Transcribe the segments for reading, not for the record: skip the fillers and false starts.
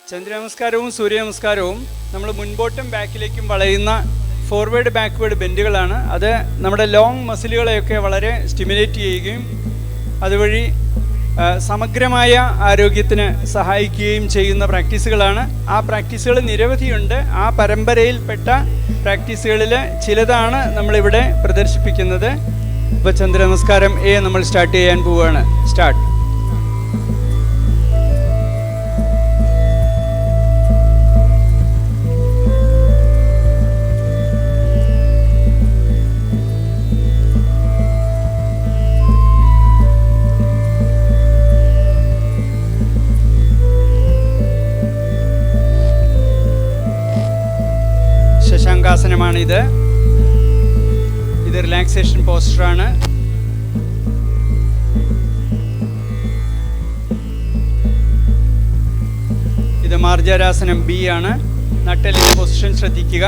ചന്ദ്രനമസ്കാരവും സൂര്യനമസ്കാരവും നമ്മൾ മുൻപോട്ടും ബാക്കിലേക്കും വളയുന്ന forward backward ബെൻഡുകളാണ്. അത് നമ്മുടെ ലോങ് മസിലുകളെയൊക്കെ വളരെ സ്റ്റിമുലേറ്റ് ചെയ്യുകയും അതുവഴി സമഗ്രമായ ആരോഗ്യത്തിന് സഹായിക്കുകയും ചെയ്യുന്ന പ്രാക്ടീസുകളാണ്. ആ പ്രാക്ടീസുകൾ നിരവധിയുണ്ട്. ആ പരമ്പരയിൽപ്പെട്ട പ്രാക്ടീസുകളിൽ ചിലതാണ് നമ്മളിവിടെ പ്രദർശിപ്പിക്കുന്നത്. ഇപ്പോൾ ചന്ദ്രനമസ്കാരം നമ്മൾ സ്റ്റാർട്ട് ചെയ്യാൻ പോവുകയാണ്. സ്റ്റാർട്ട്. ശശാങ്കാസനമാണിത്. ഇത് റിലാക്സേഷൻ പോസ്റ്ററാണ്. ഇത് മാർജാരാസനം ബി ആണ്. നട്ടെല്ലിന്റെ പൊസിഷൻ ശ്രദ്ധിക്കുക.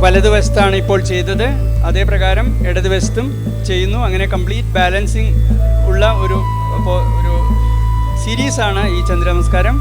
വലതുവശത്താണ് ഇപ്പോൾ ചെയ്തത്, അതേ പ്രകാരം ഇടതുവശത്തും ചെയ്യുന്നു. അങ്ങനെ കംപ്ലീറ്റ് ബാലൻസിങ് ഉള്ള ഒരു സീരീസാണ് ഈ ചന്ദ്രനമസ്കാരം.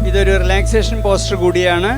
ഇതൊരു റിലാക്സേഷൻ പോസ്റ്റർ കൂടിയാണ്.